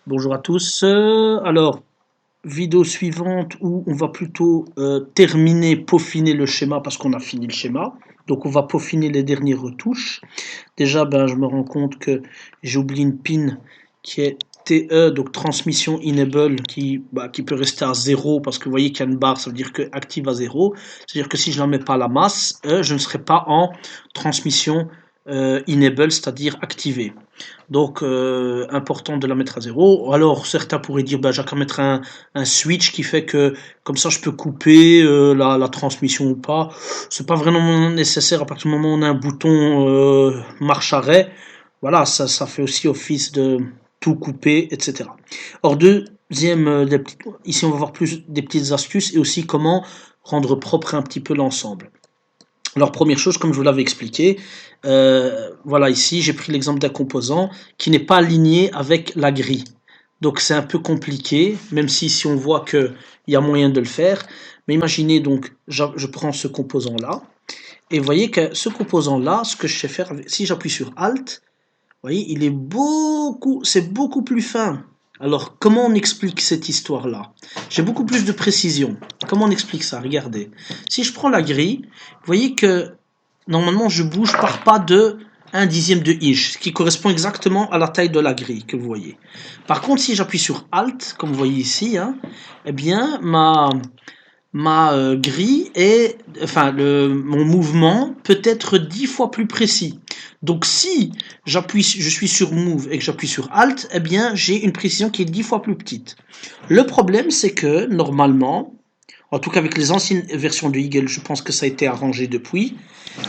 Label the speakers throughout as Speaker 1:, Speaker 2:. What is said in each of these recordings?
Speaker 1: Bonjour à tous. Alors, vidéo suivante où on va plutôt terminer, peaufiner le schéma parce qu'on a fini le schéma. Donc, on va peaufiner les dernières retouches. Déjà, ben, je me rends compte que j'ai oublié une pin qui est TE, donc transmission enable, qui peut rester à 0 parce que vous voyez qu'il y a une barre, ça veut dire que active à 0. C'est-à-dire que si je ne la mets pas à la masse, je ne serai pas en transmission enable, c'est-à-dire activé. Donc, important de la mettre à zéro. Alors, certains pourraient dire, bah, j'ai qu'à mettre un switch qui fait que, comme ça, je peux couper la transmission ou pas. C'est pas vraiment nécessaire à partir du moment où on a un bouton marche arrêt. Voilà, ça fait aussi office de tout couper, etc. Or, deuxième, ici, on va voir plus des petites astuces et aussi comment rendre propre un petit peu l'ensemble. Alors, première chose, comme je vous l'avais expliqué, voilà, ici, j'ai pris l'exemple d'un composant qui n'est pas aligné avec la grille. Donc, c'est un peu compliqué, même si on voit qu'il y a moyen de le faire. Mais imaginez donc, je prends ce composant-là, et vous voyez que ce composant-là, ce que je sais faire, si j'appuie sur Alt, vous voyez, c'est beaucoup plus fin. Alors, comment on explique cette histoire-là? J'ai beaucoup plus de précision. Comment on explique ça? Regardez. Si je prends la grille, vous voyez que normalement, je bouge par pas de 1/10 de inch, ce qui correspond exactement à la taille de la grille que vous voyez. Par contre, si j'appuie sur Alt, comme vous voyez ici, hein, eh bien, ma grille est, enfin, mon mouvement peut être 10 fois plus précis. Donc, si je suis sur Move et que j'appuie sur Alt, eh bien, j'ai une précision qui est 10 fois plus petite. Le problème, c'est que, normalement, en tout cas avec les anciennes versions de Eagle, je pense que ça a été arrangé depuis,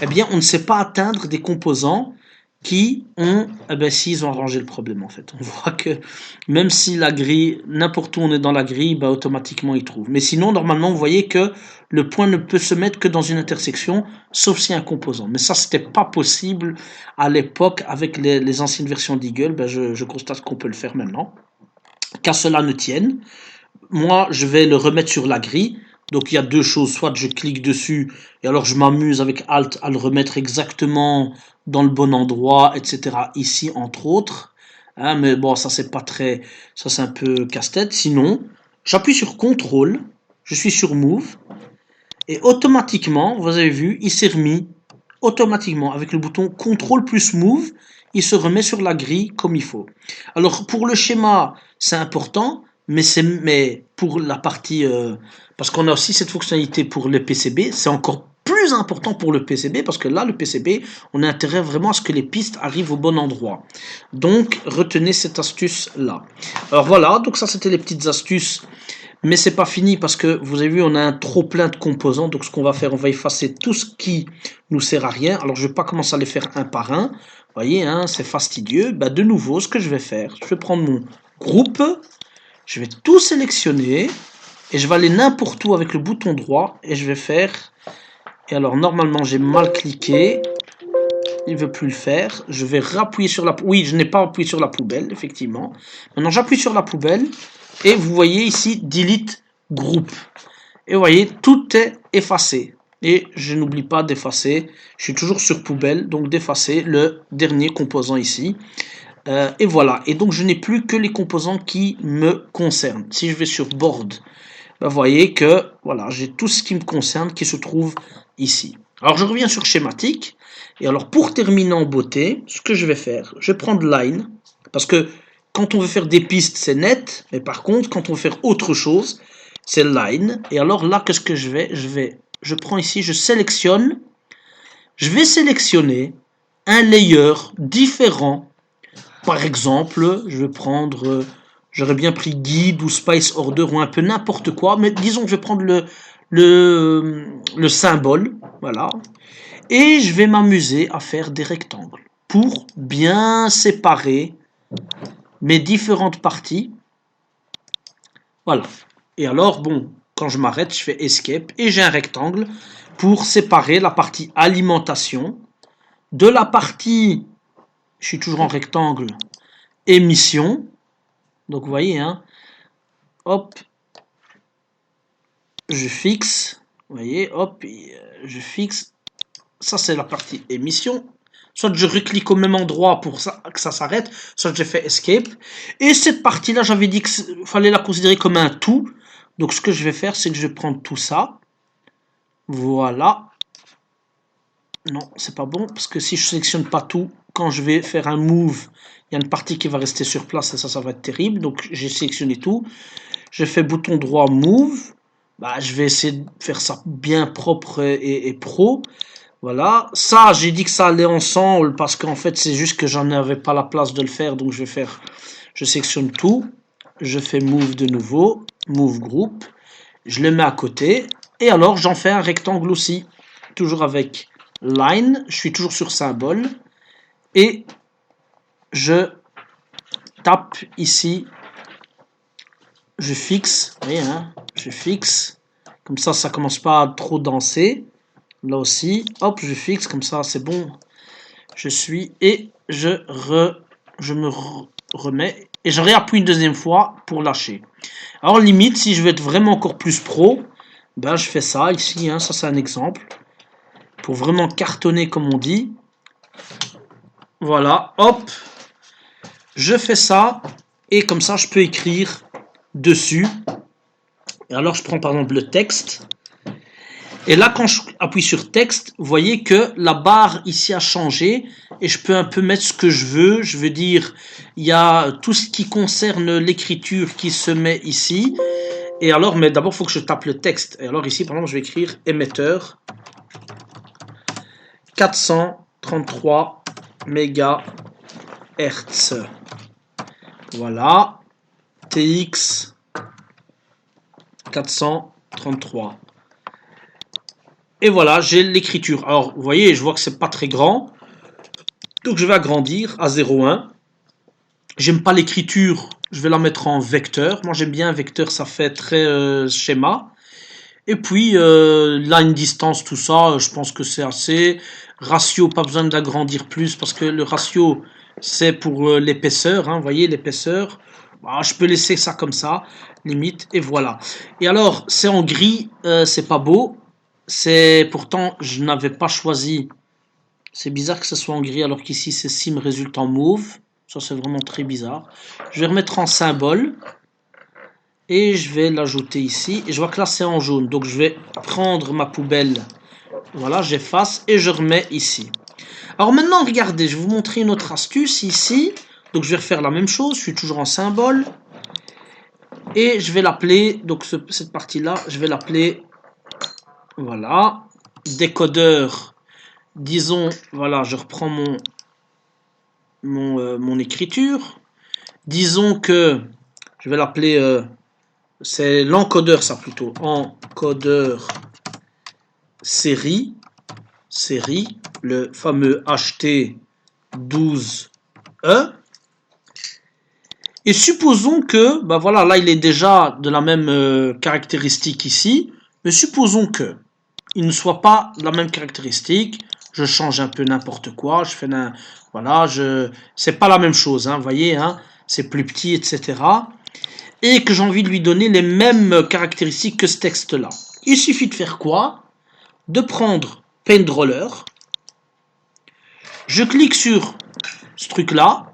Speaker 1: eh bien, on ne sait pas atteindre des composants qui ont, eh bien, s'ils ont arrangé le problème en fait. On voit que même si la grille, n'importe où on est dans la grille, bah, automatiquement il trouve. Mais sinon, normalement, vous voyez que le point ne peut se mettre que dans une intersection, sauf s'il y a un composant. Mais ça, c'était pas possible à l'époque avec les anciennes versions d'Eagle. Ben, je constate qu'on peut le faire maintenant. Qu'à cela ne tienne, moi, je vais le remettre sur la grille. Donc il y a deux choses, soit je clique dessus et alors je m'amuse avec Alt à le remettre exactement dans le bon endroit, etc. Ici, entre autres. Hein, mais bon, ça c'est un peu casse-tête. Sinon, j'appuie sur CTRL, je suis sur Move et automatiquement, vous avez vu, il s'est remis automatiquement avec le bouton CTRL plus Move, il se remet sur la grille comme il faut. Alors pour le schéma, c'est important, mais pour la partie parce qu'on a aussi cette fonctionnalité pour le PCB, c'est encore plus important pour le PCB parce que là le PCB, on a intérêt vraiment à ce que les pistes arrivent au bon endroit. Donc retenez cette astuce là. Alors voilà, donc ça c'était les petites astuces. Mais c'est pas fini parce que vous avez vu, on a un trop plein de composants. Donc ce qu'on va faire, on va effacer tout ce qui nous sert à rien. Alors je vais pas commencer à les faire un par un. Vous voyez, hein, c'est fastidieux. Bah, de nouveau, ce que je vais faire, je vais prendre mon groupe, je vais tout sélectionner et je vais aller n'importe où avec le bouton droit et je vais faire. Et alors normalement j'ai mal cliqué. Il veut plus le faire. Je vais rappuyer sur la. Oui, je n'ai pas appuyé sur la poubelle, effectivement. Maintenant j'appuie sur la poubelle et vous voyez ici delete groupe. Et vous voyez, tout est effacé. Et je n'oublie pas d'effacer. Je suis toujours sur poubelle, donc d'effacer le dernier composant ici. Et voilà. Et donc je n'ai plus que les composants qui me concernent. Si je vais sur board, ben, vous voyez que voilà, j'ai tout ce qui me concerne qui se trouve ici. Alors je reviens sur schématique. Et alors pour terminer en beauté, ce que je vais faire, je vais prendre line. Parce que quand on veut faire des pistes, c'est net. Mais par contre, quand on veut faire autre chose, c'est line. Et alors là, qu'est-ce que je prends ici, je vais sélectionner un layer différent. Par exemple, je vais prendre, j'aurais bien pris guide ou spice order ou un peu n'importe quoi, mais disons que je vais prendre le symbole, voilà, et je vais m'amuser à faire des rectangles pour bien séparer mes différentes parties. Voilà. Et alors, bon, quand je m'arrête, je fais Escape et j'ai un rectangle pour séparer la partie alimentation de la partie, je suis toujours en rectangle, émission. Donc vous voyez, hein, hop, je fixe, vous voyez, hop, je fixe. Ça c'est la partie émission. soit je reclique au même endroit pour que ça s'arrête, soit je fais Escape. Et cette partie-là, j'avais dit qu'il fallait la considérer comme un tout. Donc ce que je vais faire, c'est que je vais prendre tout ça. Voilà. Non, c'est pas bon, parce que si je sélectionne pas tout, quand je vais faire un move, il y a une partie qui va rester sur place et ça va être terrible. Donc j'ai sélectionné tout. Je fais bouton droit move. Bah, je vais essayer de faire ça bien propre et pro. Voilà. Ça, j'ai dit que ça allait ensemble parce qu'en fait, c'est juste que j'en avais pas la place de le faire. Donc je sélectionne tout. Je fais move de nouveau. Move group. Je le mets à côté. Et alors, j'en fais un rectangle aussi. Toujours avec line. Je suis toujours sur symbole. Et je tape ici. Je fixe. Vous voyez, hein, je fixe. Comme ça commence pas à trop danser. Là aussi, hop, je fixe, comme ça, c'est bon. Je suis, et je me remets, et je réappuie une deuxième fois pour lâcher. Alors, limite, si je veux être vraiment encore plus pro, ben, je fais ça ici, hein, ça c'est un exemple. Pour vraiment cartonner, comme on dit. Voilà, hop, je fais ça, et comme ça, je peux écrire dessus. Et alors, je prends par exemple le texte. Et là, quand je appuie sur texte, vous voyez que la barre ici a changé et je peux un peu mettre ce que je veux. Je veux dire, il y a tout ce qui concerne l'écriture qui se met ici. Et alors, mais d'abord, il faut que je tape le texte. Et alors ici, par exemple, je vais écrire émetteur 433 MHz. Voilà. TX 433. Et voilà, j'ai l'écriture. Alors, vous voyez, je vois que c'est pas très grand. Donc, je vais agrandir à 0,1. J'aime pas l'écriture, je vais la mettre en vecteur. Moi, j'aime bien un vecteur, ça fait très schéma. Et puis, line, distance, tout ça, je pense que c'est assez. Ratio, pas besoin d'agrandir plus parce que le ratio, c'est pour l'épaisseur. Hein, vous voyez, l'épaisseur. Bah, je peux laisser ça comme ça, limite, et voilà. Et alors, c'est en gris, c'est pas beau. C'est pourtant, je n'avais pas choisi. C'est bizarre que ce soit en gris alors qu'ici c'est sim résulte en mauve. Ça c'est vraiment très bizarre. Je vais remettre en symbole. Et je vais l'ajouter ici. Et je vois que là c'est en jaune. Donc je vais prendre ma poubelle. Voilà, j'efface et je remets ici. Alors maintenant, regardez, je vais vous montrer une autre astuce ici. Donc je vais refaire la même chose. Je suis toujours en symbole. Et je vais l'appeler, donc cette partie-là, je vais l'appeler, voilà, décodeur. Disons, voilà, je reprends mon écriture. Disons que je vais l'appeler, c'est l'encodeur, ça plutôt. Encodeur série, le fameux HT12E. Et supposons que, ben voilà, là il est déjà de la même caractéristique ici, mais supposons que il ne soit pas de la même caractéristique. Je change un peu n'importe quoi, je fais voilà, c'est pas la même chose, hein, vous voyez, hein, c'est plus petit, etc. Et que j'ai envie de lui donner les mêmes caractéristiques que ce texte-là. Il suffit de faire quoi? De prendre PaintRoller, je clique sur ce truc-là,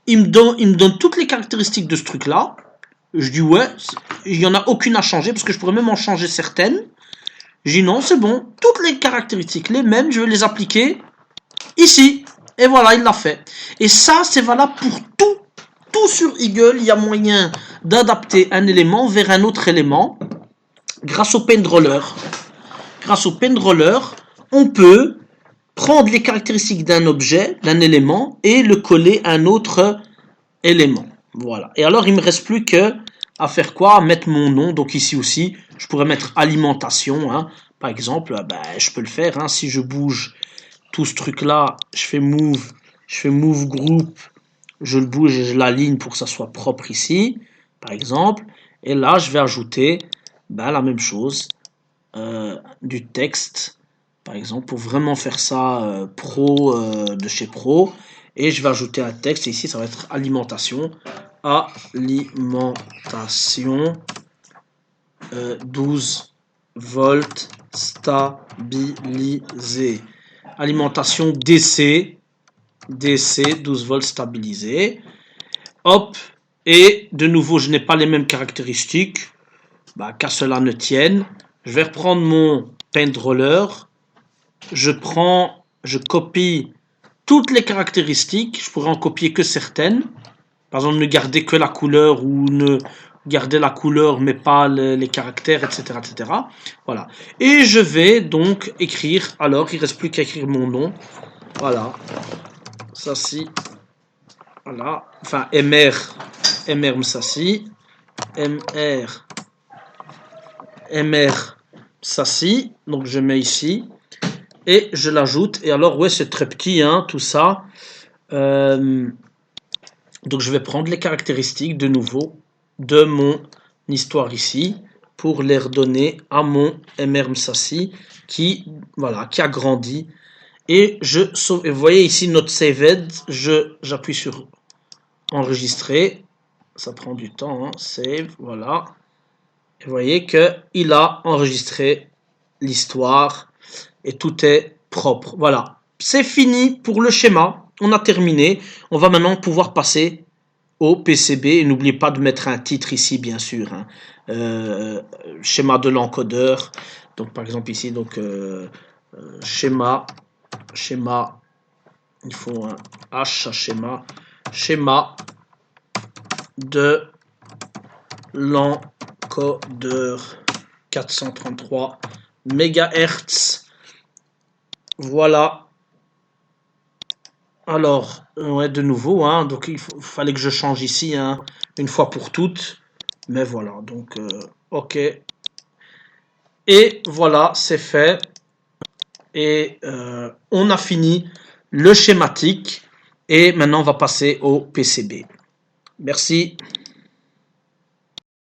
Speaker 1: il me donne toutes les caractéristiques de ce truc-là. Je dis ouais, il n'y en a aucune à changer parce que je pourrais même en changer certaines. Je dis non, c'est bon, toutes les caractéristiques, les mêmes, je vais les appliquer ici. Et voilà, il l'a fait. Et ça, c'est valable pour tout. Tout sur Eagle, il y a moyen d'adapter un élément vers un autre élément grâce au PaintRoller. Grâce au PaintRoller, on peut prendre les caractéristiques d'un objet, d'un élément, et le coller à un autre élément. Voilà. Et alors, il ne me reste plus que à faire quoi? À mettre mon nom. Donc ici aussi, je pourrais mettre alimentation. Hein. Par exemple, ben, je peux le faire. Hein. Si je bouge tout ce truc-là, je fais move group, je le bouge et je l'aligne pour que ça soit propre ici, par exemple. Et là, je vais ajouter ben, la même chose, du texte, par exemple, pour vraiment faire ça pro de chez Pro. Et je vais ajouter un texte. Et ici, ça va être alimentation. Alimentation 12 volts stabilisé. Alimentation DC. DC 12 volts stabilisé. Hop, et de nouveau, je n'ai pas les mêmes caractéristiques. Bah, qu'à cela ne tienne. Je vais reprendre mon paint roller. Je copie toutes les caractéristiques. Je pourrais en copier que certaines. Par exemple, ne garder que la couleur ou ne garder la couleur mais pas les caractères, etc., etc. Voilà. Et je vais donc écrire. Alors, il ne reste plus qu'à écrire mon nom. Voilà. Ça, si. Voilà. Enfin, MR Msassi. MR Msassi. Donc, je mets ici. Et je l'ajoute. Et alors, ouais, c'est très petit, hein, tout ça. Donc, je vais prendre les caractéristiques de nouveau de mon histoire ici pour les redonner à mon MR Msassi qui, voilà, qui a grandi. Et je sauve. Et vous voyez ici notre saved. J'appuie sur enregistrer. Ça prend du temps, hein. Save, voilà. Et vous voyez qu'il a enregistré l'histoire et tout est propre. Voilà, c'est fini pour le schéma. On a terminé. On va maintenant pouvoir passer au PCB. Et n'oubliez pas de mettre un titre ici, bien sûr. Hein. Schéma de l'encodeur. Donc, par exemple, ici, donc, schéma, il faut un H, schéma de l'encodeur 433 MHz. Voilà. Alors, ouais, de nouveau, hein, donc il fallait que je change ici, hein, une fois pour toutes. Mais voilà, donc, OK. Et voilà, c'est fait. Et on a fini le schématique. Et maintenant, on va passer au PCB. Merci.